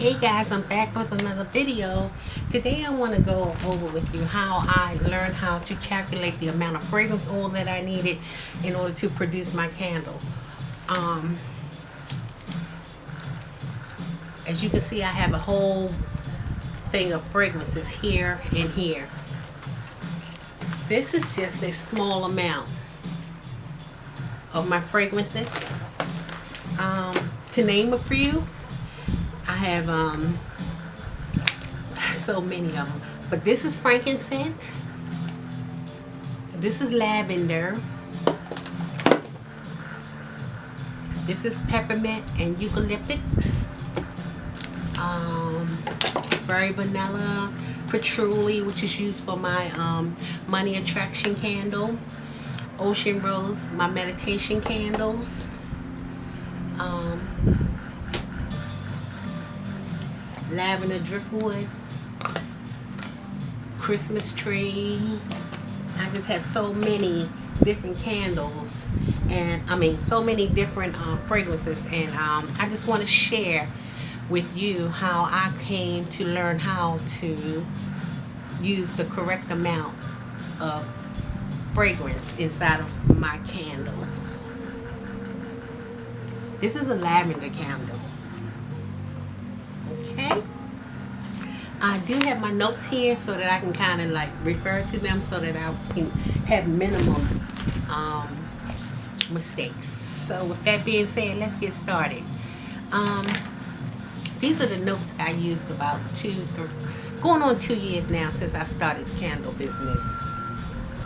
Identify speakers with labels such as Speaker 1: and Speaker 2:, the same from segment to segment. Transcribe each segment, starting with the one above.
Speaker 1: Hey guys, I'm back with another video. Today I want to go over with you how I learned how to calculate the amount of fragrance oil that I needed in order to produce my candle. As you can see, I have a whole thing of fragrances here and here. This is just a small amount of my fragrances. To name a few, I have so many of them, but this is frankincense, this is lavender, this is peppermint and eucalyptus, berry vanilla, patchouli, which is used for my money attraction candle, ocean rose, my meditation candles, lavender driftwood, Christmas tree. I just have so many different candles, and so many different fragrances, and I just want to share with you how I came to learn how to use the correct amount of fragrance inside of my candle. This is a lavender candle. Okay, I do have my notes here so that I can kind of like refer to them so that I can have minimum mistakes. So with that being said, let's get started. These are the notes that I used about going on 2 years now since I started the candle business.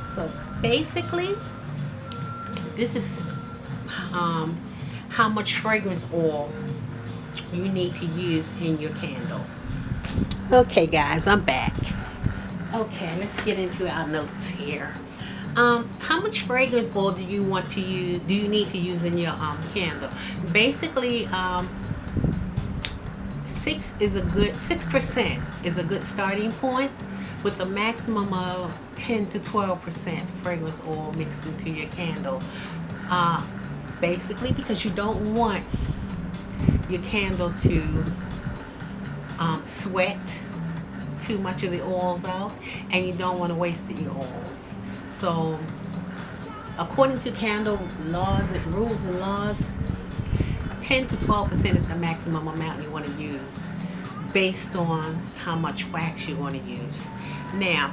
Speaker 1: So basically, this is how much fragrance oil you need to use in your candle. Okay guys, I'm back. Okay, let's get into our notes here. How much fragrance oil do you want to use? Do you need to use in your candle? Basically, 6% is a good starting point, with a maximum of 10 to 12% fragrance oil mixed into your candle. Basically, because you don't want your candle to sweat too much of the oils out, and you don't want to waste your oils. So according to candle laws and rules and laws, 10 to 12% is the maximum amount you want to use based on how much wax you want to use. Now,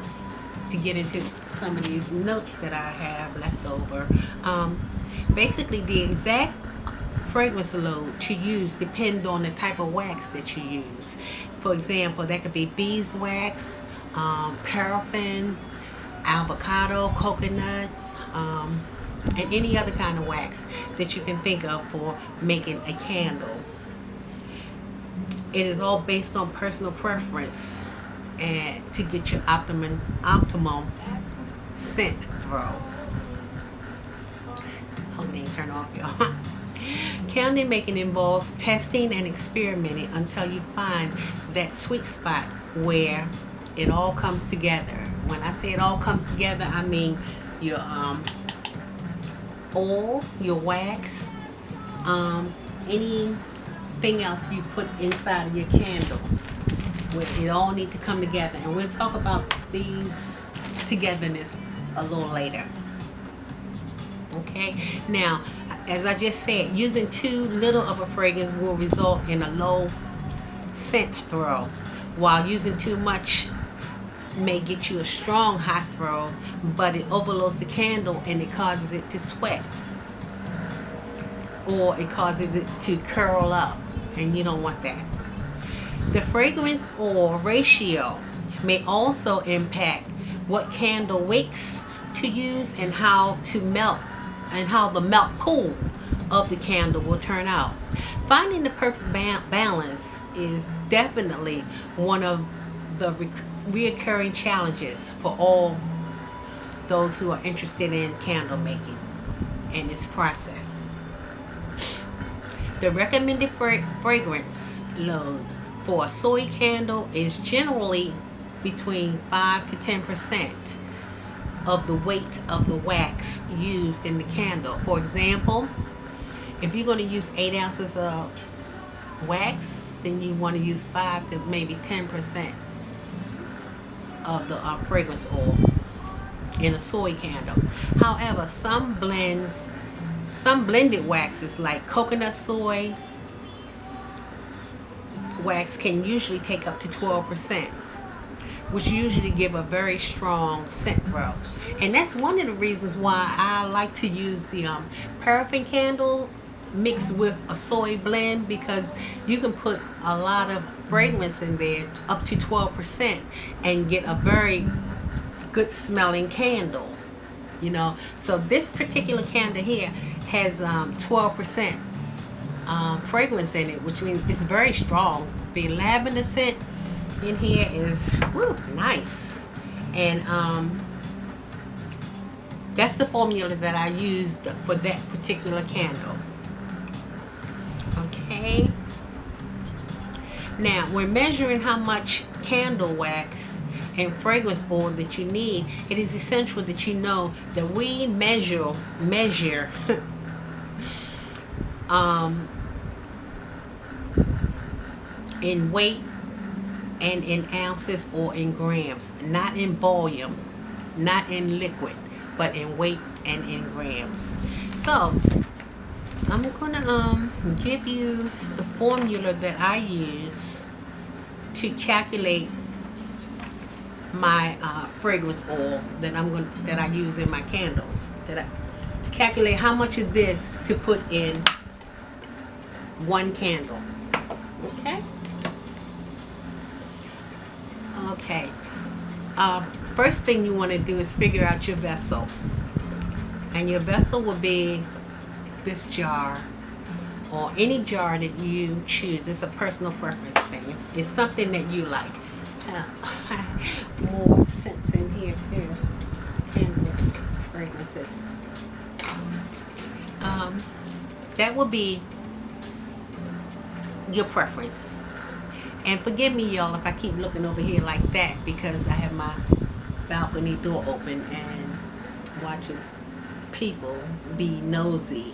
Speaker 1: to get into some of these notes that I have left over, basically the exact fragrance load to use depends on the type of wax that you use. For example, that could be beeswax, paraffin, avocado, coconut, and any other kind of wax that you can think of for making a candle. It is all based on personal preference and to get your optimum scent throw. Hold on, turn off y'all. Candle making involves testing and experimenting until you find that sweet spot where it all comes together. When I say it all comes together, I mean your oil, your wax, anything else you put inside of your candles, where it all need to come together. And we'll talk about these togetherness a little later. Okay, now as I just said, using too little of a fragrance will result in a low scent throw, while using too much may get you a strong hot throw, but it overloads the candle and it causes it to sweat, or it causes it to curl up, and you don't want that. The fragrance oil ratio may also impact what candle wicks to use and how to melt, and how the melt pool of the candle will turn out. Finding the perfect balance is definitely one of the reoccurring challenges for all those who are interested in candle making and its process. The recommended fragrance load for a soy candle is generally between 5 to 10% of the weight of the wax used in the candle. For example, if you're going to use 8 ounces of wax, then you want to use 5 to maybe 10% of the fragrance oil in a soy candle. However, some blended waxes like coconut soy wax can usually take up to 12%, which usually give a very strong scent throw. And that's one of the reasons why I like to use the paraffin candle mixed with a soy blend, because you can put a lot of fragrance in there, up to 12%, and get a very good smelling candle. So this particular candle here has 12% fragrance in it, which means it's very strong. The lavender scent in here is nice, and that's the formula that I used for that particular candle. Okay, now we're measuring how much candle wax and fragrance oil that you need. It is essential that you know that we measure in weight and in ounces or in grams, not in volume, not in liquid, but in weight and in grams. So I'm gonna give you the formula that I use to calculate my fragrance oil that I use in my candles, to calculate how much of this to put in one candle. Okay. First thing you want to do is figure out your vessel, and your vessel will be this jar or any jar that you choose. It's a personal preference thing. It's something that you like. More scents in here too, and fragrances. That will be your preference. And forgive me, y'all, if I keep looking over here like that, because I have my balcony door open and watching people be nosy.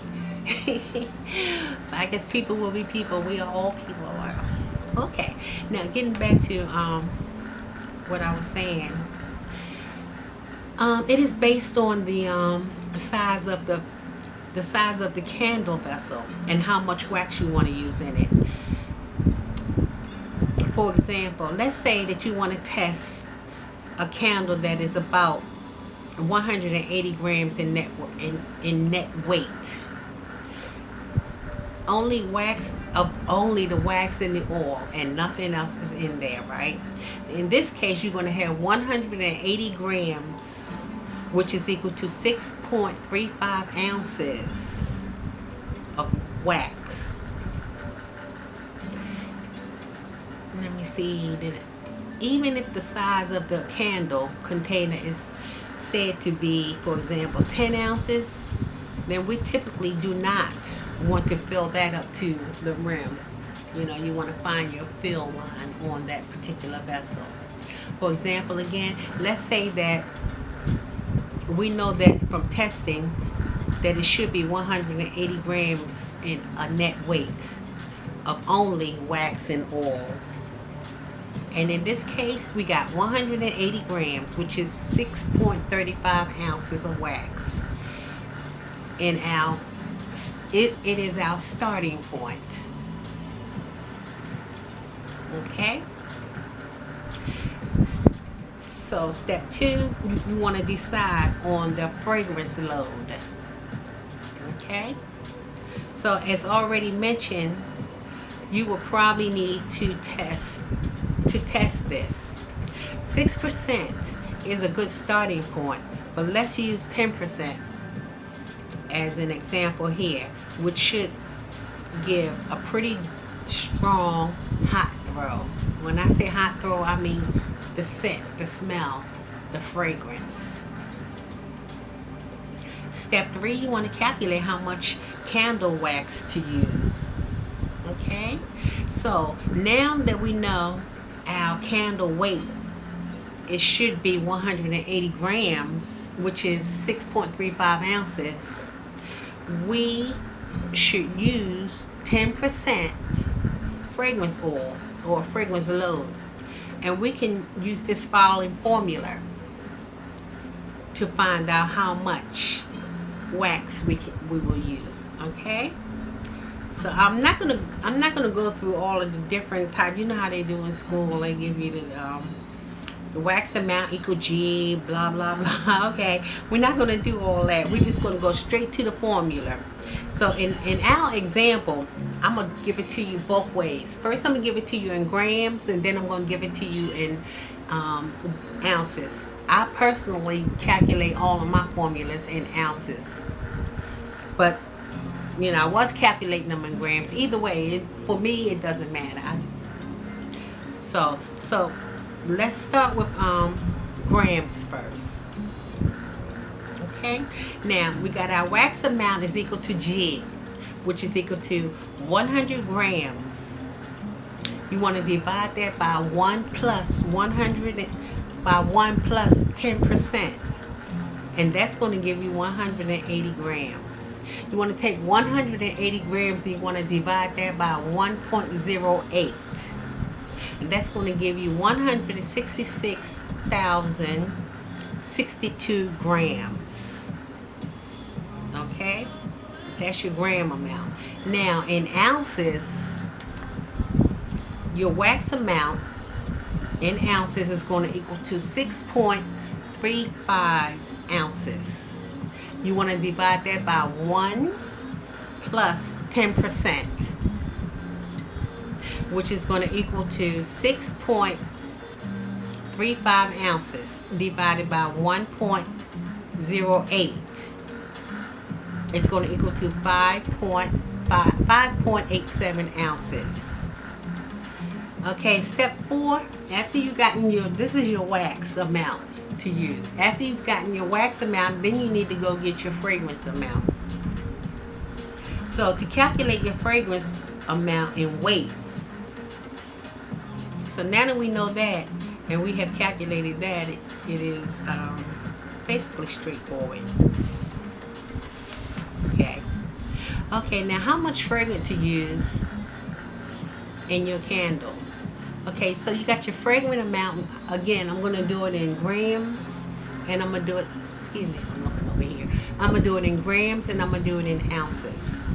Speaker 1: I guess people will be people. We are all people. Okay. Now getting back to what I was saying. It is based on the size of the candle vessel and how much wax you want to use in it. For example, let's say that you want to test a candle that is about 180 grams in net weight. Only the wax and the oil, and nothing else is in there, right? In this case, you're going to have 180 grams, which is equal to 6.35 ounces of wax. Let me see. Even if the size of the candle container is said to be, for example, 10 ounces, then we typically do not want to fill that up to the rim. You want to find your fill line on that particular vessel. For example, again, let's say that we know that from testing that it should be 180 grams in a net weight of only wax and oil. And in this case, we got 180 grams, which is 6.35 ounces of wax. In it is our starting point. Okay? So step 2, you want to decide on the fragrance load. Okay? So as already mentioned, you will probably need to test this. 6% is a good starting point, but let's use 10% as an example here, which should give a pretty strong hot throw. When I say hot throw, I mean the scent, the smell, the fragrance. Step 3, you want to calculate how much candle wax to use. Okay, so now that we know our candle weight, it should be 180 grams, which is 6.35 ounces. We should use 10% fragrance oil or a fragrance load. And we can use this following formula to find out how much wax we will use. Okay, so I'm not gonna go through all of the different types. You know how they do in school, they give you the wax amount equal G, blah blah blah. Okay, we're not gonna do all that. We're just gonna go straight to the formula. So in our example, I'm gonna give it to you both ways. First, I'm gonna give it to you in grams, and then I'm gonna give it to you in ounces. I personally calculate all of my formulas in ounces, but you know, I was calculating them in grams. Either way, for me, it doesn't matter. So let's start with grams first. Okay, now we got our wax amount is equal to G, which is equal to 100 grams. You want to divide that by 1 plus 100 by 1 plus 10%, and that's going to give you 180 grams. You want to take 180 grams and you want to divide that by 1.08, and that's going to give you 166,062 grams. Okay, that's your gram amount. Now in ounces, your wax amount in ounces is going to equal to 6.35 ounces. You want to divide that by 1 plus 10%, which is going to equal to 6.35 ounces divided by 1.08. It's going to equal to 5.87 ounces. Okay, step 4, after you gotten your, this is your wax amount to use. After you've gotten your wax amount, then you need to go get your fragrance amount. So to calculate your fragrance amount in weight, so now that we know that and we have calculated that, it is basically straightforward. Okay, now how much fragrance to use in your candle? Okay, so you got your fragrant amount. Again, I'm going to do it in grams, and I'm going to do it, excuse me, I'm looking over here. I'm going to do it in grams, and I'm going to do it in ounces.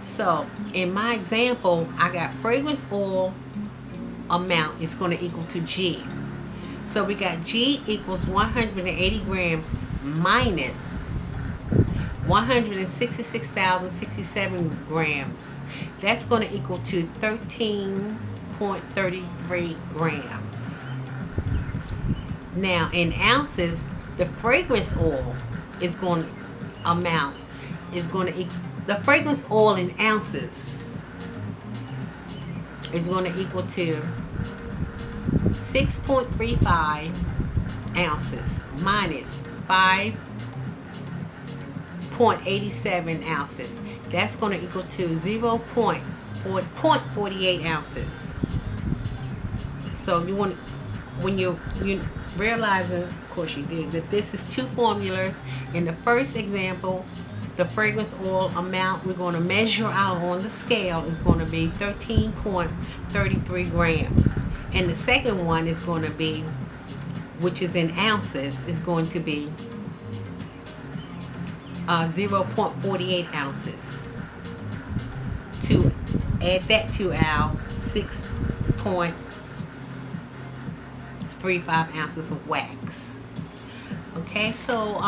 Speaker 1: So in my example, I got fragrance oil amount is going to equal to G. So we got G equals 180 grams minus 166,067 grams. That's going to equal to 13.33 grams. Now in ounces, the fragrance oil is going to amount is going to the fragrance oil in ounces is going to equal to 6.35 ounces minus 5.87 ounces. That's going to equal to 0.48 ounces. So you want, when you realizing, of course you did, that this is two formulas. In the first example, the fragrance oil amount we're going to measure out on the scale is going to be 13.33 grams. And the second one is going to be, which is in ounces, is going to be 0.48 ounces. To add that to our 6.35 ounces of wax. Okay, so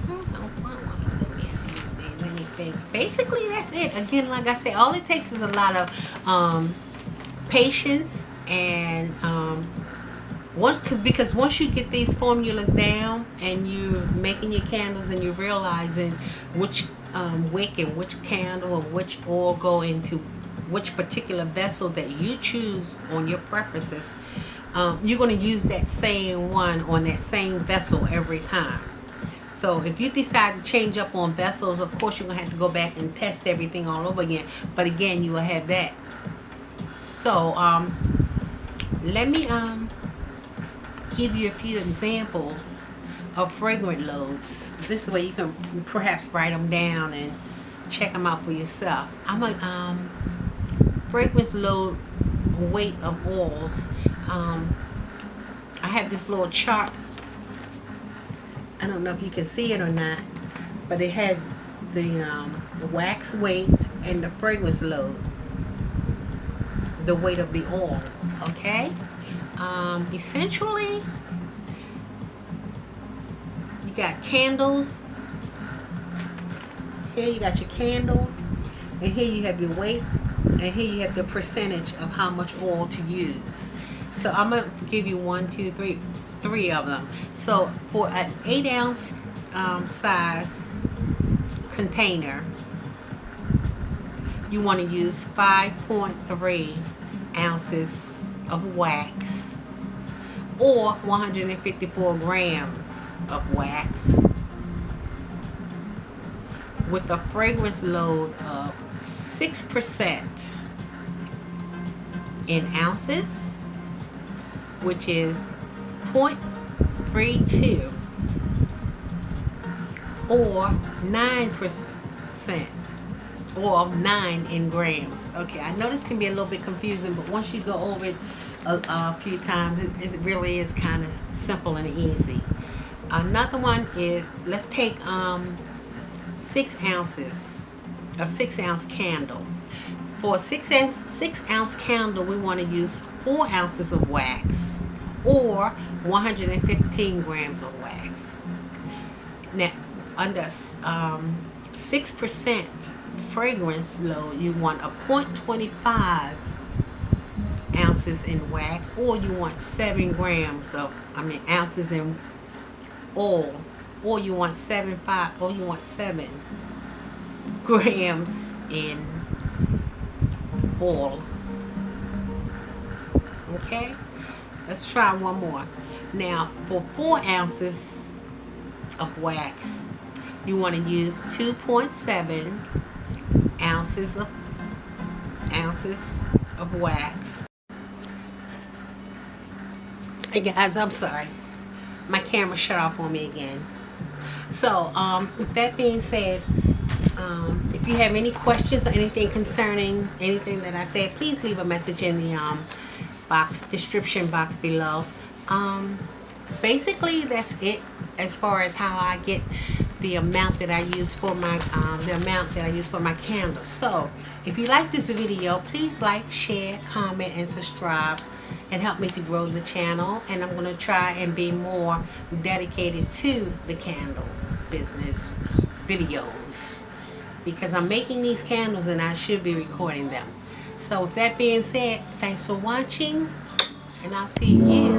Speaker 1: let me see if there's anything. Basically, that's it. Again, like I said, all it takes is a lot of patience and because once you get these formulas down and you're making your candles and you're realizing which wick and which candle and which oil go into which particular vessel that you choose on your preferences, you're going to use that same one on that same vessel every time. So if you decide to change up on vessels, of course you're going to have to go back and test everything all over again. But again, you will have that. So let me give you a few examples of fragrant loads. This way you can perhaps write them down and check them out for yourself. I'm a fragrance load weight of oils. I have this little chart. I don't know if you can see it or not, but it has the wax weight and the fragrance load, the weight of the oil. Okay. Essentially, you got candles. Here you got your candles, and here you have your weight, and here you have the percentage of how much oil to use. So I'm gonna give you 1, 2, 3, 3 of them. So for an 8-ounce size container, you want to use 5.3 ounces of wax, or 154 grams of wax, with a fragrance load of 6% in ounces, which is 0.32, or 9%, or 9 in grams. Okay, I know this can be a little bit confusing, but once you go over it a few times, it really is kind of simple and easy. Another one is, let's take 6 ounces, a 6-ounce candle. For a 6-ounce candle, we want to use 4 ounces of wax, or 115 grams of wax. Now, under 6% fragrance load, you want a 0.25 ounces in wax, or you want 7 grams of, ounces in oil, or you want 7 grams in oil. Okay, let's try one more. Now, for 4 ounces of wax, you want to use 2.7 ounces of wax. Hey guys, I'm sorry, my camera shut off on me again. So with that being said, if you have any questions or anything concerning anything that I said, please leave a message in the description box below. Basically, that's it as far as how I get the amount that I use for my candles. So if you like this video, please like, share, comment, and subscribe, and help me to grow the channel. And I'm going to try and be more dedicated to the candle business videos, because I'm making these candles and I should be recording them. So with that being said, thanks for watching, and I'll see you